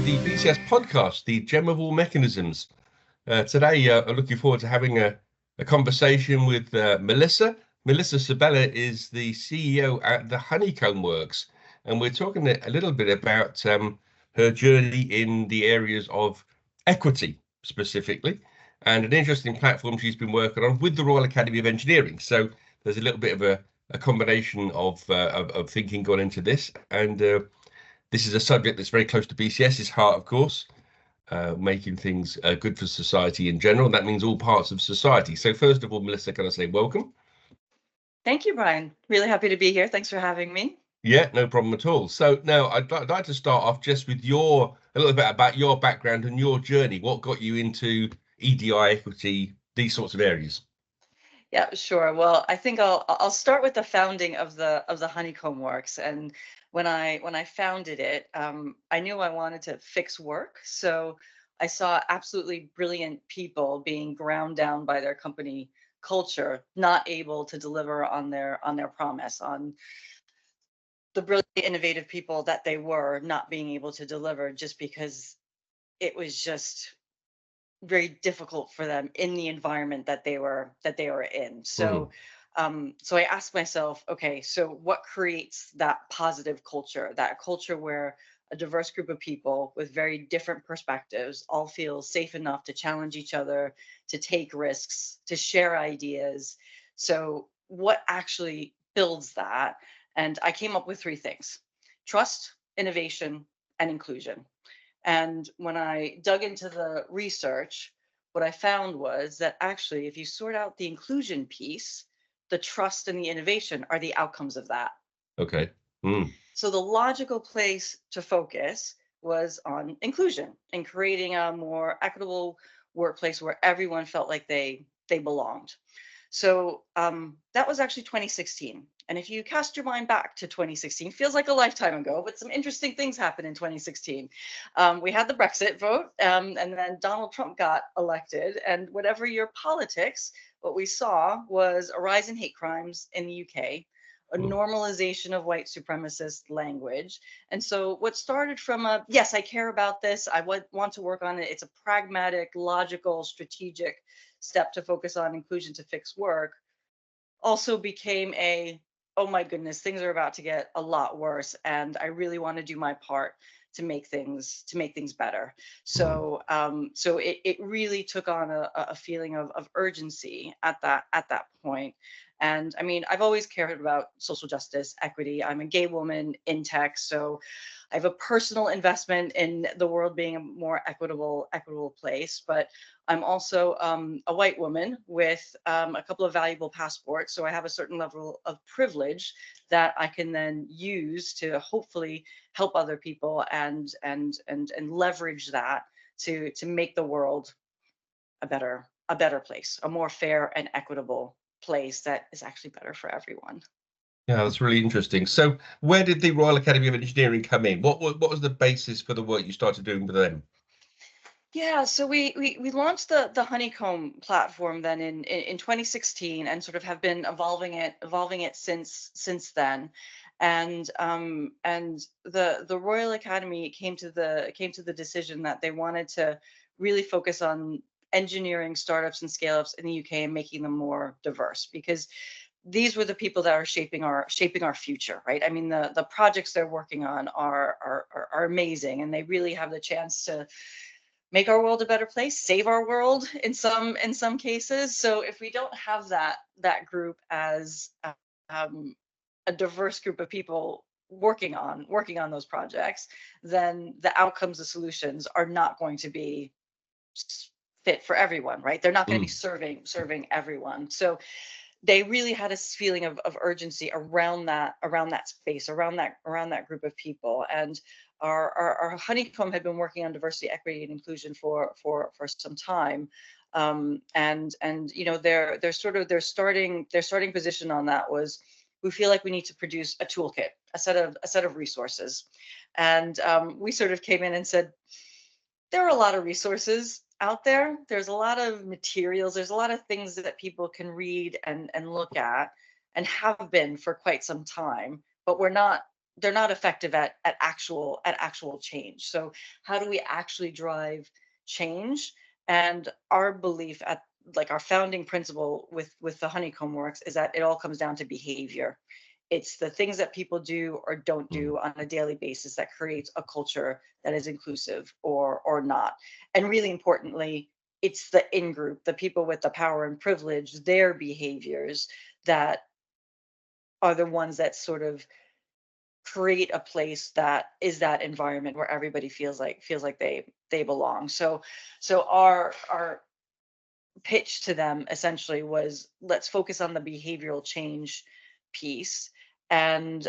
the BCS podcast, the Gem of All Mechanisms. Today, I'm looking forward to having a conversation with Melissa. Melissa Sabella is the CEO at the Honeycomb Works, and we're talking a little bit about her journey in the areas of equity specifically, and an interesting platform she's been working on with the Royal Academy of Engineering. So there's a little bit of a combination of thinking gone into this, and this is a subject that's very close to BCS's heart, of course, making things good for society in general. And that means all parts of society. So first of all, Melissa, can I say welcome? Thank you, Brian. Really happy to be here. Thanks for having me. Yeah, no problem at all. So now I'd like to start off just with a little bit about your background and your journey. What got you into EDI equity, these sorts of areas? Yeah, sure. Well, I think I'll start with the founding of the Honeycomb Works. And when I founded it, I knew I wanted to fix work. So I saw absolutely brilliant people being ground down by their company culture, not able to deliver on their promise, on the brilliant, innovative people that they were not being able to deliver just because it was just very difficult for them in the environment that they were in. So so I asked myself, okay, so what creates that positive culture, that culture where a diverse group of people with very different perspectives all feel safe enough to challenge each other, to take risks, to share ideas. So what actually builds that? And I came up with three things: trust, innovation, and inclusion. And when I dug into the research, what I found was that actually, if you sort out the inclusion piece, the trust and the innovation are the outcomes of that. Okay. Mm. So the logical place to focus was on inclusion and creating a more equitable workplace where everyone felt like they belonged. So that was actually 2016. And if you cast your mind back to 2016, feels like a lifetime ago, but some interesting things happened in 2016. We had the Brexit vote, and then Donald Trump got elected. And whatever your politics, what we saw was a rise in hate crimes in the UK, a normalization of white supremacist language. And so what started from yes, I care about this, I want to work on it, it's a pragmatic, logical, strategic step to focus on inclusion to fix work, also became oh my goodness, things are about to get a lot worse, and I really want to do my part to make things better. So so it really took on a feeling of urgency at that point. And I mean, I've always cared about social justice, equity. I'm a gay woman in tech, so I have a personal investment in the world being a more equitable place. But I'm also a white woman with a couple of valuable passports, so I have a certain level of privilege that I can then use to hopefully help other people and leverage that to make the world a better place, a more fair and equitable place that is actually better for everyone. Yeah, that's really interesting. So where did the Royal Academy of Engineering come in? What was the basis for the work you started doing with them? Yeah, so we launched the Honeycomb platform then in 2016, and sort of have been evolving it since then. And the Royal Academy came to the decision that they wanted to really focus on engineering startups and scale-ups in the UK and making them more diverse, because these were the people that are shaping our future, right? I mean, the projects they're working on are amazing, and they really have the chance to make our world a better place, save our world in some cases. So if we don't have that group as a diverse group of people working on those projects, then the outcomes, the solutions are not going to be fit for everyone, right? They're not going to be serving everyone. So they really had a feeling of urgency around that space, around that group of people. And our Honeycomb had been working on diversity, equity, and inclusion for some time. And you know, their starting position on that was, we feel like we need to produce a toolkit, a set of resources. And we sort of came in and said, there are a lot of resources out there. There's a lot of materials. There's a lot of things that people can read and look at, and have been for quite some time. But we're not effective at actual change. So how do we actually drive change? And our belief at, like, our founding principle with the Honeycomb Works is that it all comes down to behavior. It's the things that people do or don't Mm. do on a daily basis that creates a culture that is inclusive or not. And really importantly, it's the in group, the people with the power and privilege, their behaviors that are the ones that sort of create a place that is that environment where everybody feels like they belong. So our pitch to them essentially was, let's focus on the behavioral change piece. And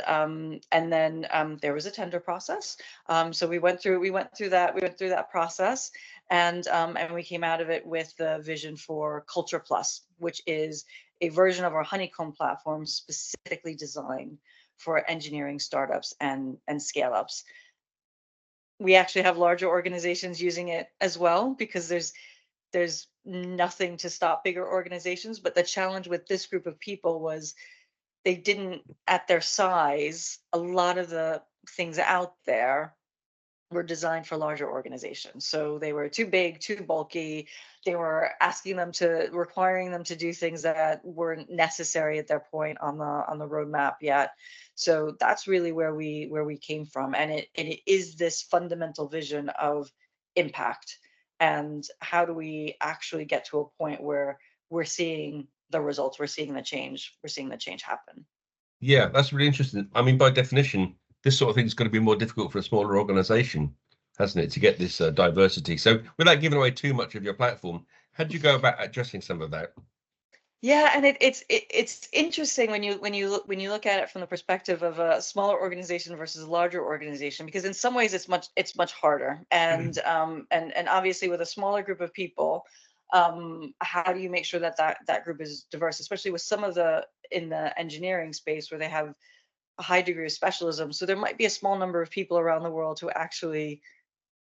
then there was a tender process. So we went through that process, and we came out of it with the vision for Culture Plus, which is a version of our Honeycomb platform specifically designed for engineering startups and scale ups. We actually have larger organizations using it as well, because there's nothing to stop bigger organizations. But the challenge with this group of people was they didn't, at their size, a lot of the things out there were designed for larger organizations. So they were too big, too bulky. They were requiring them to do things that weren't necessary at their point on the roadmap yet. So that's really where we came from. And it is this fundamental vision of impact. And how do we actually get to a point where we're seeing the results, we're seeing the change happen. Yeah, that's really interesting. I mean, by definition, this sort of thing is going to be more difficult for a smaller organization, hasn't it, to get this diversity? So, without giving away too much of your platform, how do you go about addressing some of that? Yeah, and it's interesting when you look at it from the perspective of a smaller organization versus a larger organization, because in some ways it's much harder. And obviously with a smaller group of people, how do you make sure that group is diverse, especially with some of the in the engineering space where they have a high degree of specialism. So there might be a small number of people around the world who actually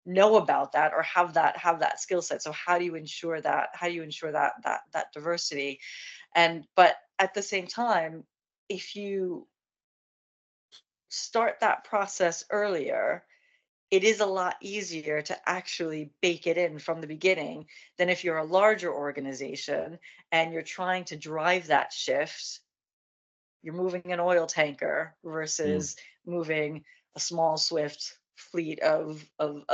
know about that or have that skill set. So how do you ensure that? How do you ensure that diversity? And but at the same time, if you start that process earlier, it is a lot easier to actually bake it in from the beginning than if you're a larger organization and you're trying to drive that shift. You're moving an oil tanker Mm. versus moving a small, swift fleet of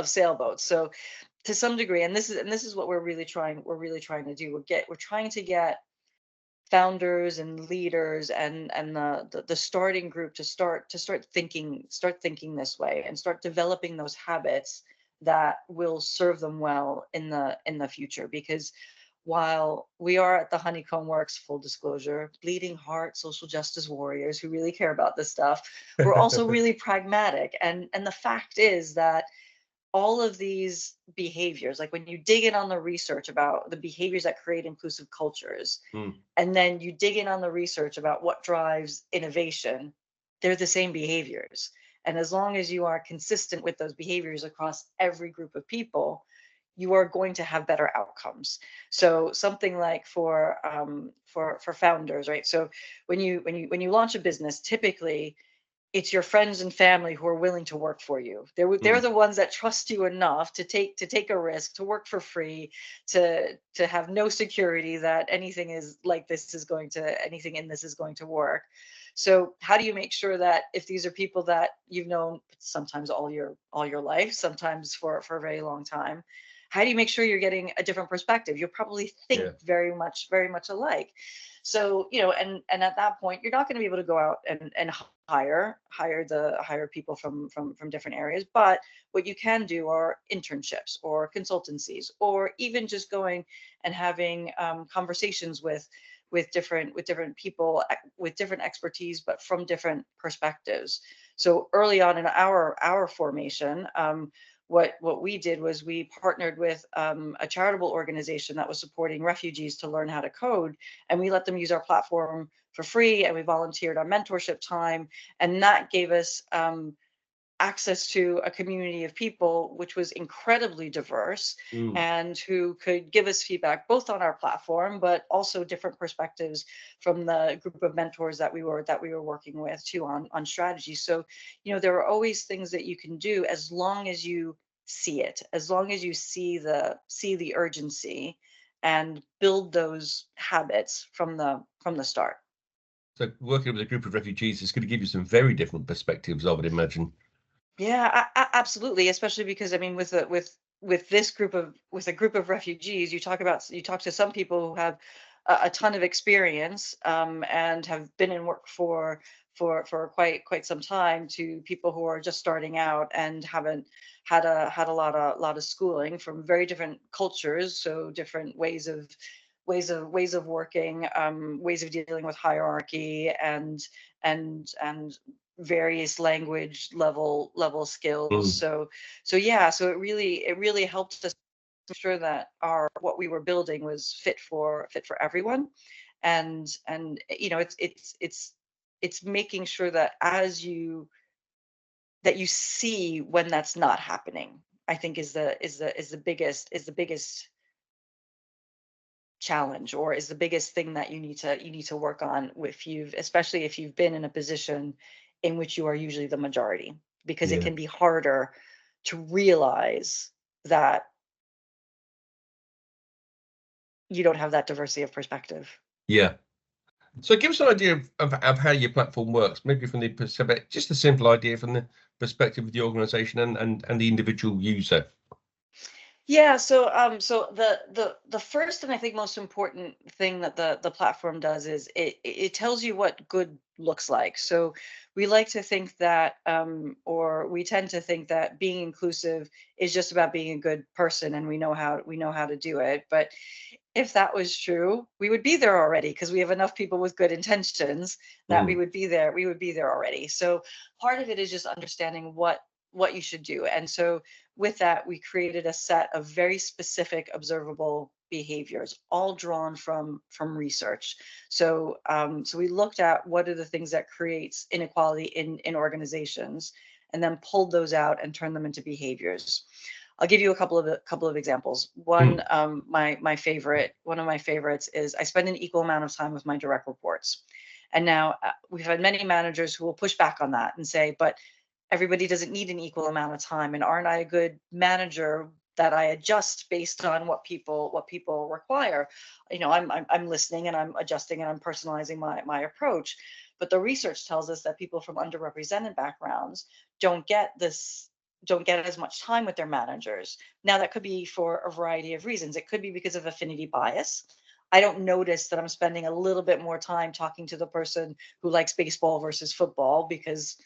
sailboats. So to some degree, and this is what we're really trying to do. We're trying to get founders and leaders and the starting group to start thinking this way and start developing those habits that will serve them well in the future. Because while we are at the Honeycomb Works, full disclosure, bleeding heart social justice warriors who really care about this stuff, we're also really pragmatic. And the fact is that all of these behaviors, like when you dig in on the research about the behaviors that create inclusive cultures, Mm. and then you dig in on the research about what drives innovation, they're the same behaviors. And as long as you are consistent with those behaviors across every group of people, you are going to have better outcomes. So something like for founders, right? So when you launch a business, typically it's your friends and family who are willing to work for you. They're Mm. the ones that trust you enough to take a risk, to work for free, to have no security that anything in this is going to work. So how do you make sure that if these are people that you've known sometimes all your life, sometimes for a very long time, how do you make sure you're getting a different perspective? You'll probably think Yeah. very much alike. So, and at that point, you're not going to be able to go out and hire people from different areas. But what you can do are internships or consultancies, or even just going and having conversations with different people with different expertise, but from different perspectives. So early on in our formation, what we did was we partnered with a charitable organization that was supporting refugees to learn how to code, and we let them use our platform for free, and we volunteered our mentorship time, and that gave us access to a community of people which was incredibly diverse Mm. and who could give us feedback both on our platform but also different perspectives from the group of mentors that we were working with too on strategy. So there are always things that you can do as long as you see it, as long as you see the urgency and build those habits from the start. So working with a group of refugees is going to give you some very different perspectives, I would imagine. Yeah, absolutely. Especially because I mean, with this group of with a group of refugees, you talk to some people who have a ton of experience and have been in work for quite some time, to people who are just starting out and haven't had a lot of schooling from very different cultures, so different ways of working, ways of dealing with hierarchy and various language level skills. Mm. So yeah, so it really helped us make sure that our what we were building was fit for everyone. And it's making sure that as you see when that's not happening, I think is the biggest challenge, or is the biggest thing that you need to work on, if you've especially if you've been in a position in which you are usually the majority, because it Yeah. can be harder to realize that you don't have that diversity of perspective. Yeah. So give us an idea of how your platform works, maybe from the perspective, just a simple idea from the perspective of the organization and the individual user. Yeah, so the first and I think most important thing that the platform does is it tells you what good looks like. So we like to think that or we tend to think that being inclusive is just about being a good person, and we know how to do it. But if that was true, we would be there already, because we have enough people with good intentions that Mm. we would be there already. So part of it is just understanding what you should do. And so with that, we created a set of very specific observable behaviors, all drawn from research. So we looked at what are the things that creates inequality in organizations, and then pulled those out and turned them into behaviors. I'll give you a couple of examples. Mm. One of my favorites is I spend an equal amount of time with my direct reports. And now we've had many managers who will push back on that and say, but everybody doesn't need an equal amount of time, and aren't I a good manager that I adjust based on what people require? I'm listening, and I'm adjusting, and I'm personalizing my approach. But the research tells us that people from underrepresented backgrounds don't get this don't get as much time with their managers. Now, that could be for a variety of reasons. It could be because of affinity bias. I don't notice that I'm spending a little bit more time talking to the person who likes baseball versus football, because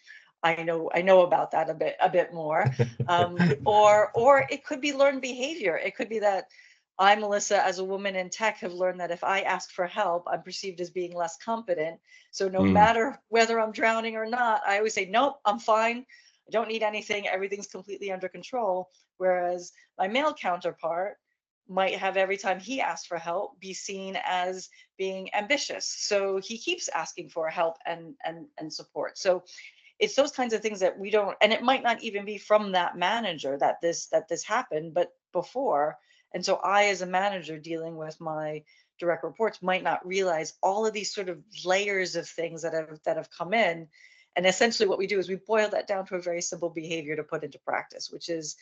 I know about that a bit more. Or it could be learned behavior. It could be that I, Melissa, as a woman in tech, have learned that if I ask for help, I'm perceived as being less competent. So no Mm. matter whether I'm drowning or not, I always say, nope, I'm fine. I don't need anything. Everything's completely under control. Whereas my male counterpart might have, every time he asks for help, be seen as being ambitious. So he keeps asking for help and support. So it's those kinds of things that we don't, and it might not even be from that manager that this happened, but before. And so I, as a manager dealing with my direct reports, might not realize all of these sort of layers of things that have come in. And essentially what we do is we boil that down to a very simple behavior to put into practice, which is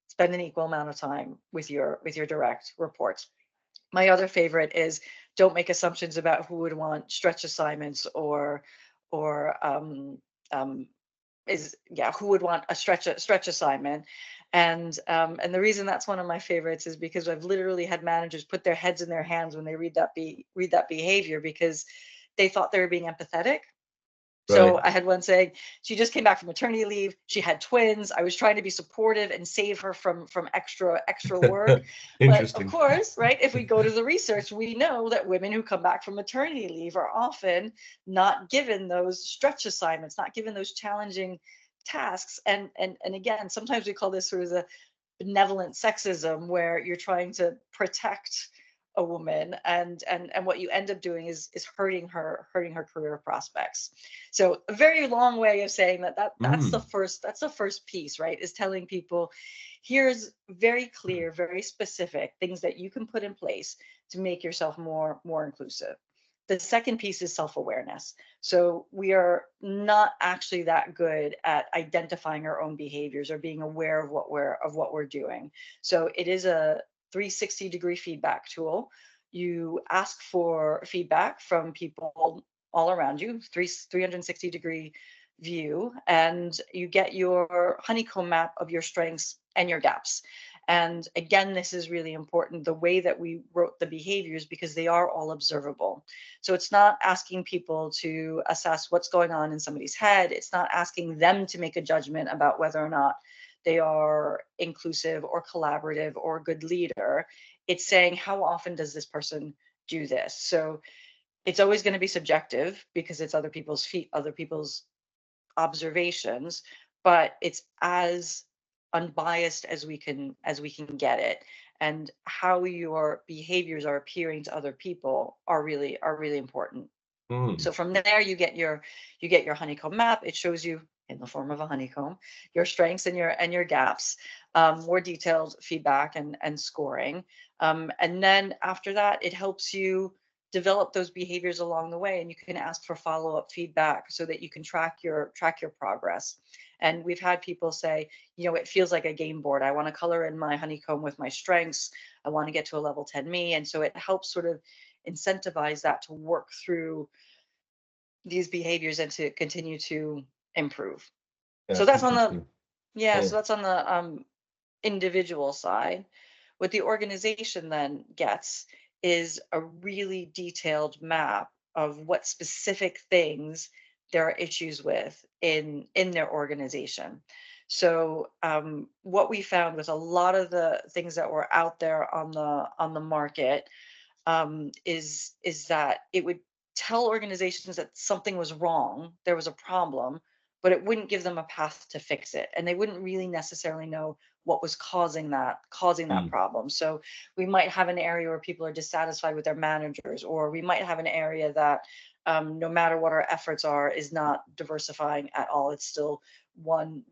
spend an equal amount of time with your direct reports. My other favorite is don't make assumptions about who would want stretch assignments, or um, is yeah who would want a stretch assignment. And the reason that's one of my favorites is because I've literally had managers put their heads in their hands when they read that behavior, because they thought they were being empathetic. So Right. I had one saying she just came back from maternity leave. She had twins. I was trying to be supportive and save her from extra work. But of Interesting. course, right, if we go to the research, we know that women who come back from maternity leave are often not given those stretch assignments, not given those challenging tasks. And again, sometimes we call this sort of the benevolent sexism, where you're trying to protect a woman, and what you end up doing is hurting her career prospects. So a very long way of saying that's the Mm. first piece, right? Is telling people, here's very clear, very specific things that you can put in place to make yourself more inclusive. The second piece is self-awareness. So we are not actually that good at identifying our own behaviors or being aware of what we're doing. So it is a 360-degree feedback tool. You ask for feedback from people all around you, 360-degree view, and you get your honeycomb map of your strengths and your gaps. And again, this is really important, the way that we wrote the behaviors, because they are all observable. So it's not asking people to assess what's going on in somebody's head. It's not asking them to make a judgment about whether or not they are inclusive or collaborative or a good leader. It's saying, how often does this person do this? So it's always going to be subjective because it's other people's feet, other people's observations, but it's as unbiased as we can get it. And how your behaviors are appearing to other people are really important. Mm. So from there you get your honeycomb map. It shows you in the form of a honeycomb your strengths and your gaps, more detailed feedback and scoring. And then after that, it helps you develop those behaviors along the way, and you can ask for follow-up feedback so that you can track your progress. And we've had people say, it feels like a game board. I want to color in my honeycomb with my strengths. I want to get to a level 10 me. And so it helps sort of incentivize that to work through these behaviors and to continue to improve. So That's that's on the interesting. yeah, Yeah. so that's on the individual side. What the organization then gets is a really detailed map of what specific things there are issues with in their organization. So what we found with a lot of the things that were out there on the market, is that it would tell organizations that something was wrong, there was a problem, but it wouldn't give them a path to fix it, and they wouldn't really necessarily know what was causing that Mm. problem. So we might have an area where people are dissatisfied with their managers, or we might have an area that, no matter what our efforts are, is not diversifying at all. It's still one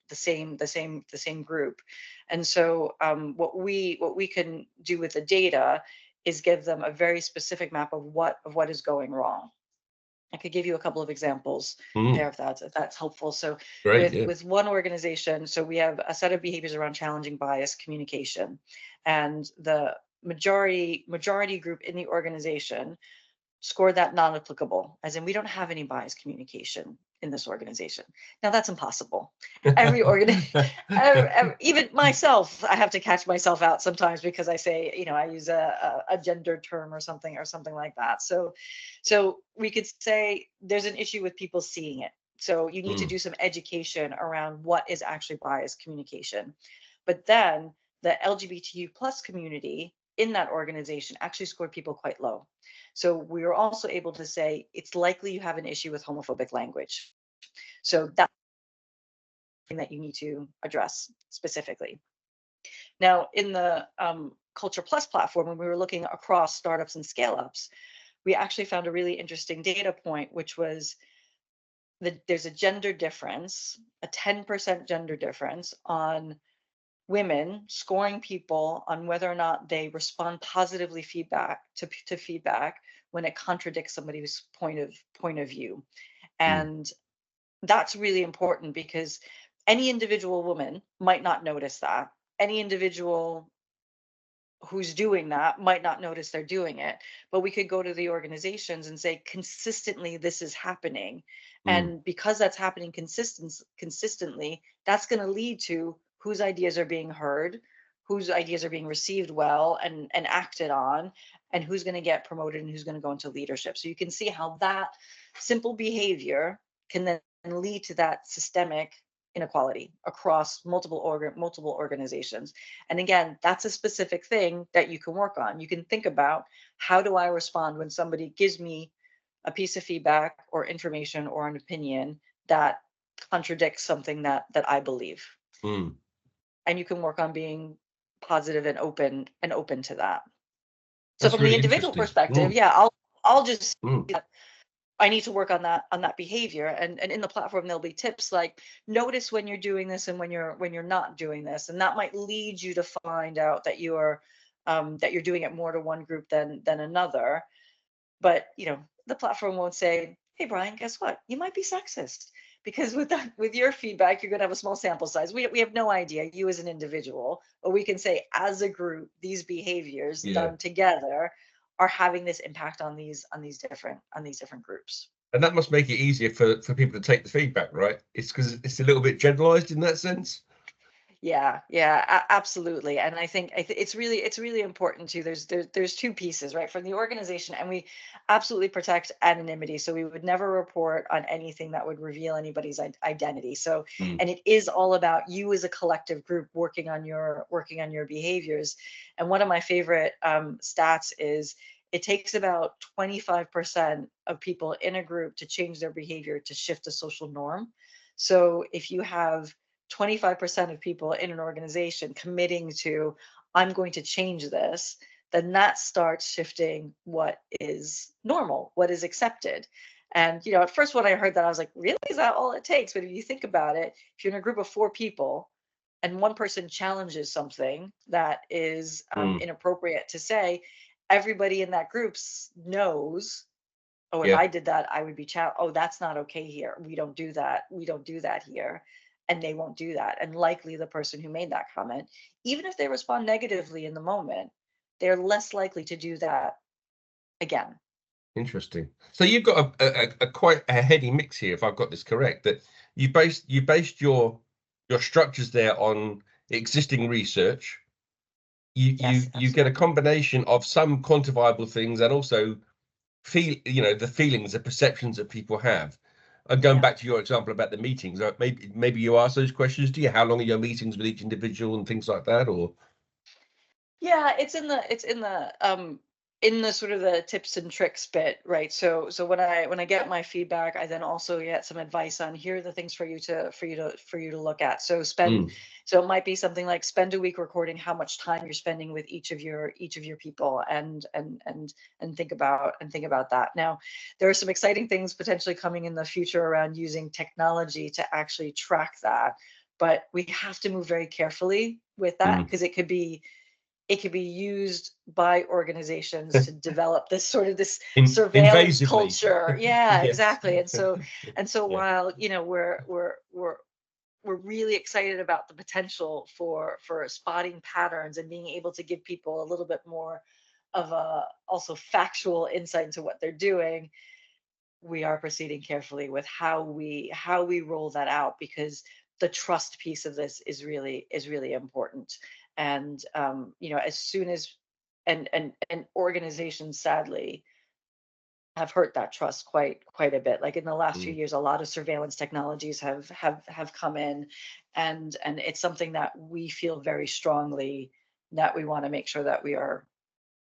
the same group. And so what we can do with the data is give them a very specific map of what is going wrong. I could give you a couple of examples Mm. there if that's helpful. So Great. with Yeah. with one organization, so we have a set of behaviors around challenging bias communication, and the majority group in the organization scored that non-applicable, as in we don't have any bias communication in this organization. Now that's impossible. Every organ, even myself, I have to catch myself out sometimes because I say, I use a gendered term or something like that. So we could say there's an issue with people seeing it. So you need to Mm. do some education around what is actually bias communication. But then the LGBTQ plus community in that organization actually scored people quite low. So we were also able to say it's likely you have an issue with homophobic language. So that's something that you need to address specifically. Now, in the Culture Plus platform, when we were looking across startups and scale ups, we actually found a really interesting data point, which was that there's a gender difference, a 10% gender difference on women scoring people on whether or not they respond positively to feedback when it contradicts somebody's point of view. Mm. And that's really important because any individual woman might not notice that. Any individual who's doing that might not notice they're doing it, but we could go to the organizations and say consistently this is happening, Mm. and because that's happening consistently, that's going to lead to whose ideas are being heard, whose ideas are being received well and acted on, and who's going to get promoted and who's going to go into leadership. So you can see how that simple behavior can then lead to that systemic inequality across multiple organizations. And again, that's a specific thing that you can work on. You can think about, how do I respond when somebody gives me a piece of feedback or information or an opinion that contradicts something that I believe. Mm. And you can work on being positive and open to that. So That's from the really individual interesting. perspective, yeah, I'll just Mm. I need to work on that behavior, and in the platform there'll be tips like notice when you're doing this and when you're not doing this, and that might lead you to find out that you're doing it more to one group than another. But the platform won't say, hey Brian, guess what, you might be sexist, because with your feedback you're going to have a small sample size. We have no idea, you as an individual, but we can say as a group these behaviors Yeah. done together are having this impact on these different groups. And that must make it easier for people to take the feedback, right? It's because it's a little bit generalized in that sense. Yeah, yeah, absolutely. And it's really important too. There's two pieces, right? From the organization, and we absolutely protect anonymity. So we would never report on anything that would reveal anybody's identity. So, Mm. and it is all about you as a collective group working on your behaviors. And one of my favorite stats is it takes about 25% of people in a group to change their behavior to shift a social norm. So if you have 25% of people in an organization committing to, I'm going to change this, then that starts shifting what is normal, what is accepted. And at first when I heard that, I was like, really, is that all it takes? But if you think about it, if you're in a group of 4 people and one person challenges something that is Mm. inappropriate to say, everybody in that group knows, oh, if Yeah. I did that, I would be oh, that's not okay here. We don't do that. We don't do that here. And they won't do that. And likely the person who made that comment, even if they respond negatively in the moment, they're less likely to do that again. Interesting. So you've got a quite a heady mix here, if I've got this correct, that you based your structures there on existing research. Yes, You get a absolutely. combination of some quantifiable things and also the feelings, the perceptions that people have. And going Yeah. back to your example about the meetings, maybe you ask those questions. Do you? How long are your meetings with each individual and things like that? Or Yeah, in the sort of the tips and tricks bit, right? So when I get my feedback, I then also get some advice on, here are the things for you to look at. mm, So it might be something like spend a week recording how much time you're spending with each of your people, and think about that. Now, there are some exciting things potentially coming in the future around using technology to actually track that, but we have to move very carefully with that, mm. because it could be used by organizations to develop this sort of this surveillance Invasively. culture. Yeah, Yes. exactly. And so Yeah. while we're really excited about the potential for spotting patterns and being able to give people a little bit more of a also factual insight into what they're doing, we are proceeding carefully with how we roll that out, because the trust piece of this is really important. And as soon as and organizations sadly have hurt that trust quite a bit. Like in the last few Mm. years, a lot of surveillance technologies have come in, and it's something that we feel very strongly that we want to make sure that we are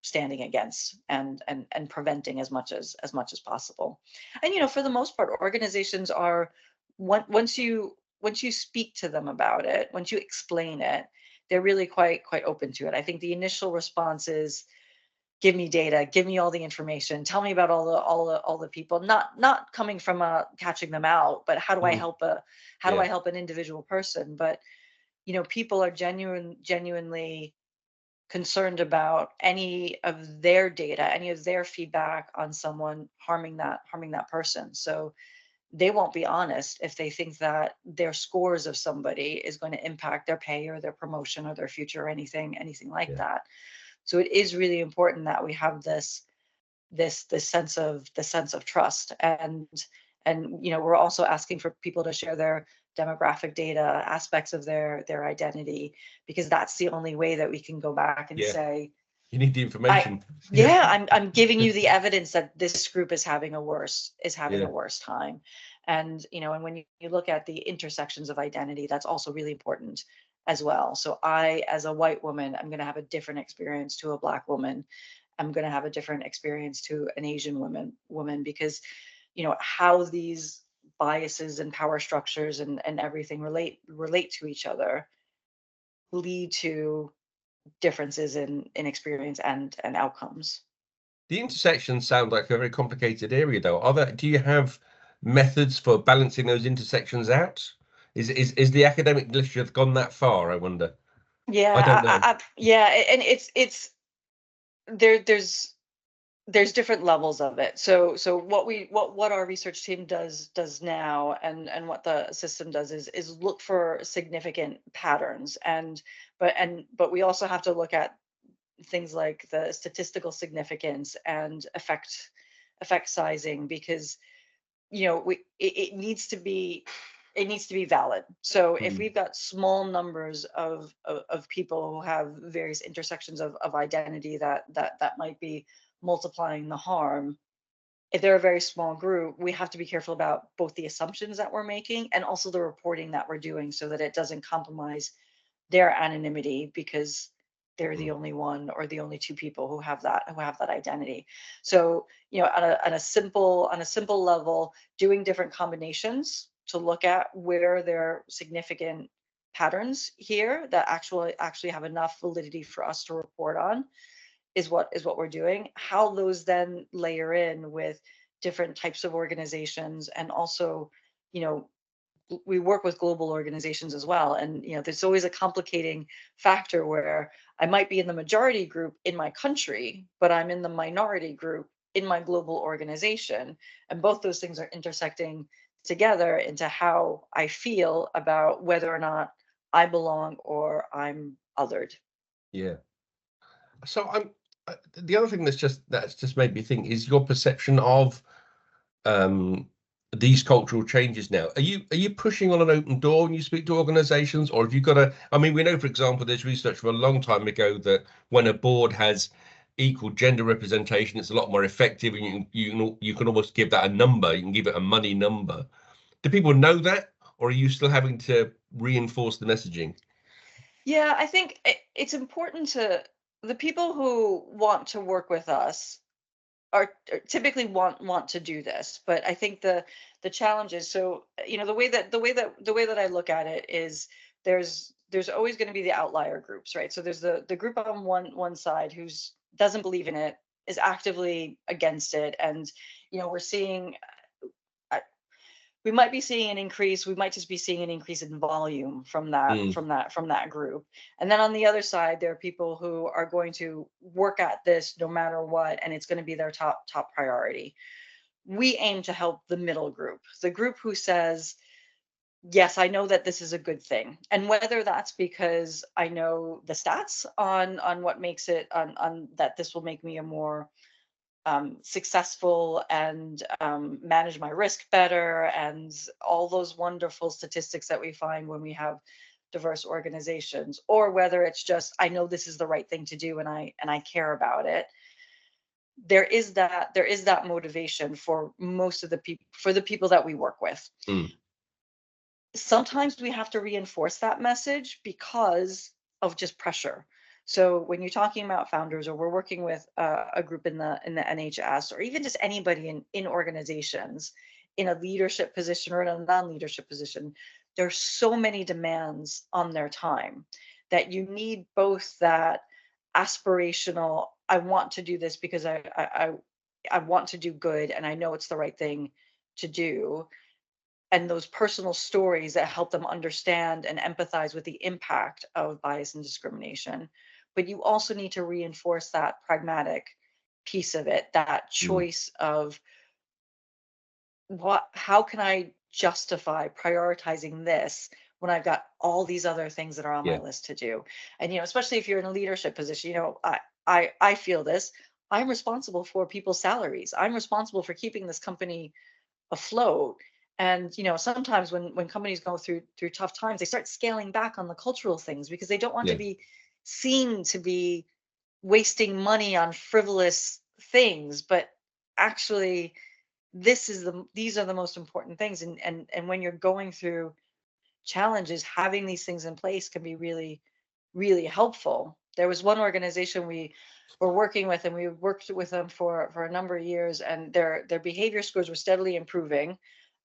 standing against, and preventing as much as possible. And for the most part, organizations are, once you speak to them about it, once you explain it, they're really quite open to it. I think the initial response is, give me data, give me all the information, tell me about all the people, not coming from catching them out, but Mm. how do I Yeah. help an individual person. But people are genuinely concerned about any of their data, any of their feedback on someone harming that person. So they won't be honest if they think that their scores of somebody is going to impact their pay or their promotion or their future, or anything like Yeah. that. So it is really important that we have this sense of trust. And we're also asking for people to share their demographic data, aspects of their identity, because that's the only way that we can go back and Yeah. say, You need the I information. Yeah. yeah, I'm giving you the evidence that this group is having Yeah. a worse time. And and when you look at the intersections of identity, that's also really important as well. So I, as a white woman, I'm going to have a different experience to a black woman. I'm going to have a different experience to an Asian woman, because how these biases and power structures and everything relate to each other lead to differences in experience and outcomes. The intersections sound like a very complicated area, though. Do you have methods for balancing those intersections out? Is the academic literature gone that far, I wonder? I Yeah, don't know. yeah, and it's there's different levels of it. So what our research team does now, and what the system does is look for significant patterns, but we also have to look at things like the statistical significance and effect sizing, because it needs to be, valid. So if Mm, we've got small numbers of people who have various intersections of identity that might be multiplying the harm, if they're a very small group, we have to be careful about both the assumptions that we're making and also the reporting that we're doing, so that it doesn't compromise their anonymity because they're the mm. only one or the only two people who have that identity. So, on a simple level, doing different combinations to look at where there are significant patterns here that actually have enough validity for us to report on is what we're doing. How those then layer in with different types of organizations, and also, you know, we work with global organizations as well, and there's always a complicating factor where I might be in the majority group in my country, but I'm in the minority group in my global organization, and both those things are intersecting together into how I feel about whether or not I belong or I'm othered. Yeah. So the other thing that's just made me think is your perception of um, these cultural changes now. Are you pushing on an open door when you speak to organizations, or have you got a? I mean, we know, for example, there's research from a long time ago that when a board has equal gender representation, it's a lot more effective, and you can almost give that a number. You can give it a money number. Do people know that, or are you still having to reinforce the messaging? Yeah, I think it's important to the people who want to work with us are typically want to do this, but I think the challenge is, so the way that I look at it is, there's always going to be the outlier groups, right? So there's the group on one side who's doesn't believe in it, is actively against it, and we're seeing, uh, we might be seeing an increase, we might just be seeing an increase in volume from that Mm, from that from that group. And then on the other side, there are people who are going to work at this no matter what, and it's going to be their top priority. We aim to help the middle group, the group who says, yes, I know that this is a good thing. And whether that's because I know the stats on what makes it on that this will make me a more successful, and manage my risk better, and all those wonderful statistics that we find when we have diverse organizations, or whether it's just I know this is the right thing to do, and I care about it. There is that motivation for most of the people, for the people that we work with. mm, Sometimes we have to reinforce that message because of just pressure. So when you're talking about founders, or we're working with a group in the NHS, or even just anybody in organizations in a leadership position or in a non-leadership position, there's so many demands on their time that you need both that aspirational, I want to do this because I want to do good and I know it's the right thing to do, and those personal stories that help them understand and empathize with the impact of bias and discrimination. But you also need to reinforce that pragmatic piece of it, that mm. choice of how can I justify prioritizing this when I've got all these other things that are on my Yeah. list to do. And especially if you're in a leadership position, I feel this. I'm responsible for people's salaries. I'm responsible for keeping this company afloat. And sometimes when companies go through tough times, they start scaling back on the cultural things because they don't want to Yeah. be seen to be wasting money on frivolous things. But actually, these are the most important things. And when you're going through challenges, having these things in place can be really, really helpful. There was one organization we were working with, and we worked with them for a number of years, and their behavior scores were steadily improving,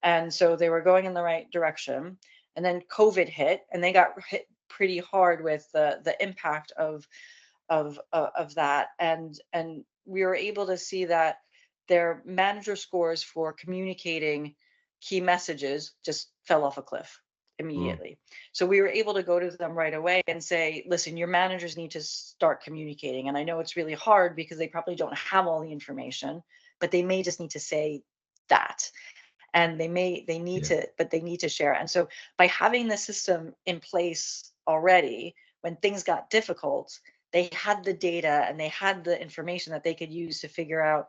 and so they were going in the right direction. And then COVID hit, and they got hit pretty hard with the impact of that, and we were able to see that their manager scores for communicating key messages just fell off a cliff Mm. immediately. So we were able to go to them right away and say, listen, your managers need to start communicating. And I know it's really hard because they probably don't have all the information, but they may just need to say that. And they need Yeah. to, but they need to share. And so by having the system in place already, when things got difficult, they had the data and they had the information that they could use to figure out,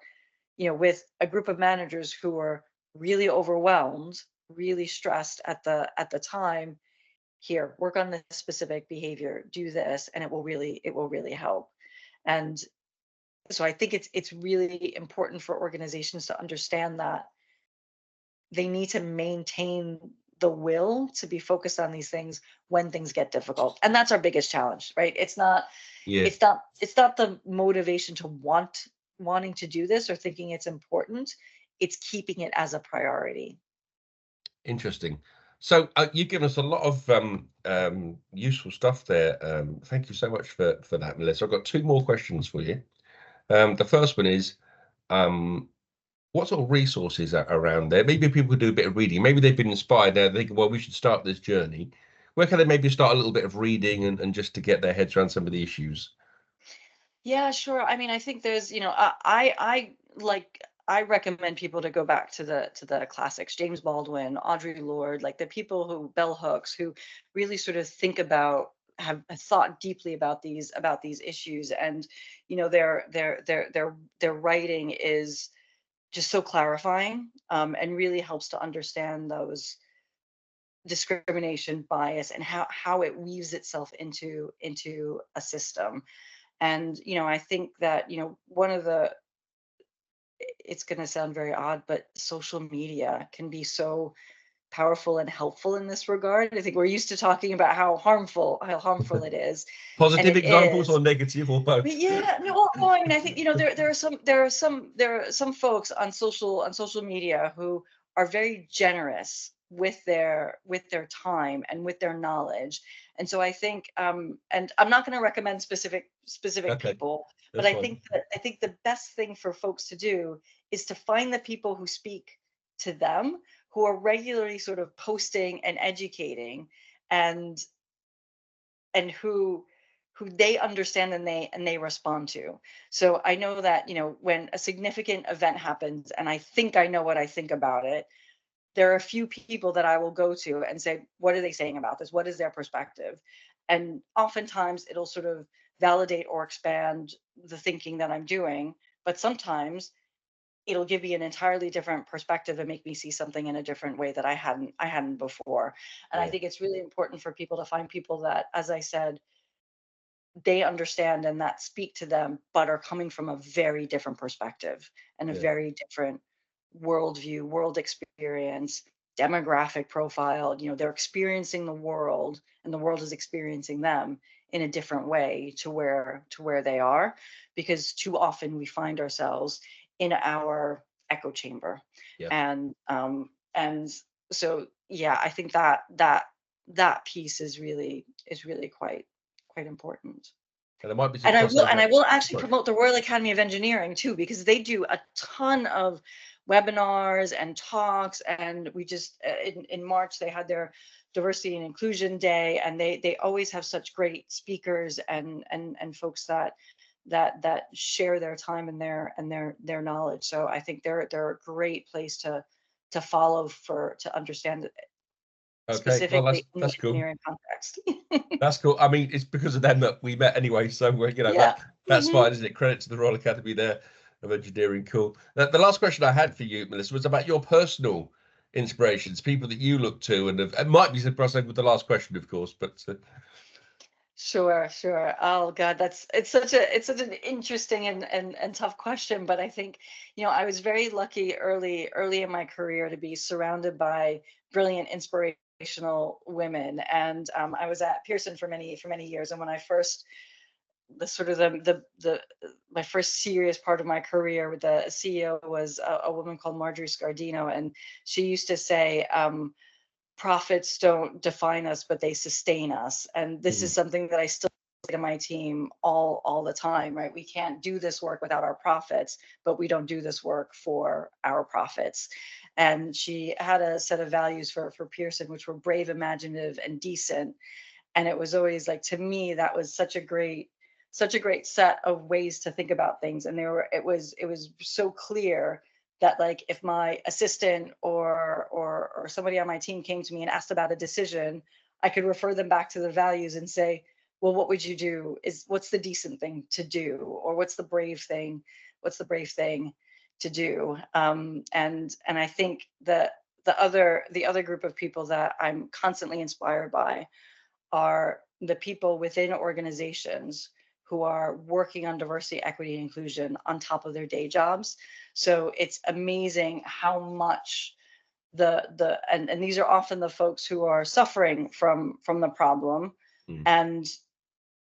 with a group of managers who were really overwhelmed, really stressed at the time, here, work on this specific behavior, do this, and it will really help. And so I think it's really important for organizations to understand that they need to maintain the will to be focused on these things when things get difficult. And that's our biggest challenge, right? It's not Yeah. it's not the motivation to wanting to do this or thinking it's important. It's keeping it as a priority. Interesting. So you've given us a lot of useful stuff there. Thank you so much for that, Melissa. I've got two more questions for you. The first one is, what sort of resources are around there? Maybe people could do a bit of reading. Maybe they've been inspired. They're thinking, well, we should start this journey. Where can they maybe start a little bit of reading and just to get their heads around some of the issues? Yeah, sure. I mean, I think there's, I recommend people to go back to the classics, James Baldwin, Audre Lorde, like the people who bell hooks, who really sort of think about, have thought deeply about these issues. And their writing is just so clarifying, and really helps to understand those discrimination, bias, and how it weaves itself into a system. And I think that one of the, it's going to sound very odd, but social media can be so powerful and helpful in this regard. I think we're used to talking about how harmful it is, and Positive it examples or is. negative or both? But yeah, no, well, I mean, I think there are some folks on social media who are very generous with their time and with their knowledge. And so I think, and I'm not going to recommend specific Okay, people, but that's I fine. think that I think the best thing for folks to do is to find the people who speak to them, who are regularly sort of posting and educating, and who they understand and they respond to. So I know that when a significant event happens and I think I know what I think about it, there are a few people that I will go to and say, what are they saying about this? What is their perspective? And oftentimes it'll sort of validate or expand the thinking that I'm doing, but sometimes it'll give me an entirely different perspective and make me see something in a different way that I hadn't before. And I Yeah, think it's really important for people to find people that, as I said, they understand and that speak to them, but are coming from a very different perspective and a yeah, very different worldview, world experience, demographic profile. They're experiencing the world, and the world is experiencing them in a different way to where they are, because too often we find ourselves in our echo chamber. yeah. And so yeah, I think that piece is really quite important. And there might be some And I will and crossover. I will actually Sorry. promote the Royal Academy of Engineering too, because they do a ton of webinars and talks. And we just in March they had their diversity and inclusion day, and they always have such great speakers and folks that share their time and their knowledge. So I think they're a great place to follow, to understand Okay, well, specifically in the that's cool. engineering context. That's cool. I mean, it's because of them that we met anyway, so Yeah. that's Hmm. fine, isn't it? Credit to the Royal Academy there of Engineering. Cool. The last question I had for you, Melissa, was about your personal inspirations, people that you look to, and it might be surprising with the last question, of course, but Sure, sure. Oh God, it's such an interesting and tough question. But I think, I was very lucky early in my career to be surrounded by brilliant, inspirational women. And I was at Pearson for many years. And when I first, the sort of the my first serious part of my career with the CEO was a woman called Marjorie Scardino, and she used to say, profits don't define us, but they sustain us. And this is something that I still say to my team all the time, right? We can't do this work without our profits, but we don't do this work for our profits. And she had a set of values for Pearson, which were brave, imaginative, and decent. And it was always like, to me, that was such a great set of ways to think about things. And it was so clear that, like, if my assistant or somebody on my team came to me and asked about a decision, I could refer them back to the values and say, well, what would you do? What's the decent thing to do? Or what's the brave thing? What's the brave thing to do? And I think that the other group of people that I'm constantly inspired by are the people within organizations who are working on diversity, equity, and inclusion on top of their day jobs. So it's amazing how much and these are often the folks who are suffering from the problem,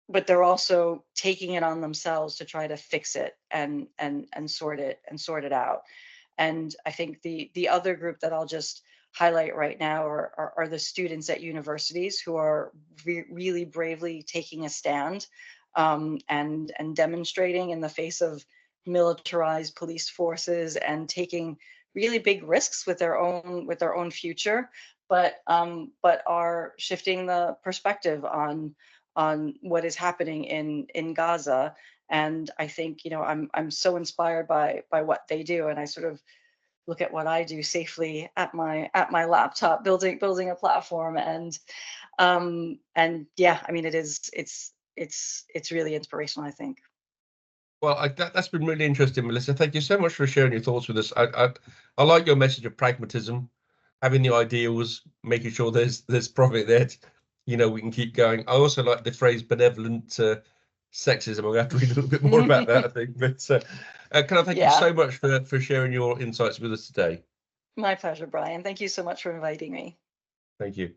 but they're also taking it on themselves to try to fix it and sort it out. And I think the other group that I'll just highlight right now are the students at universities who are really bravely taking a stand and demonstrating in the face of militarized police forces and taking really big risks with their own future, but are shifting the perspective on what is happening in Gaza. And I think, I'm so inspired by what they do, and I sort of look at what I do safely at my laptop, building a platform, and yeah, I mean, it's really inspirational, I think. Well, that's been really interesting, Melissa. Thank you so much for sharing your thoughts with us. I like your message of pragmatism, having the ideals, making sure there's profit there. We can keep going. I also like the phrase benevolent sexism. I'm going to have to read a little bit more about that, I think. But can I thank you so much for sharing your insights with us today? My pleasure, Brian. Thank you so much for inviting me. Thank you.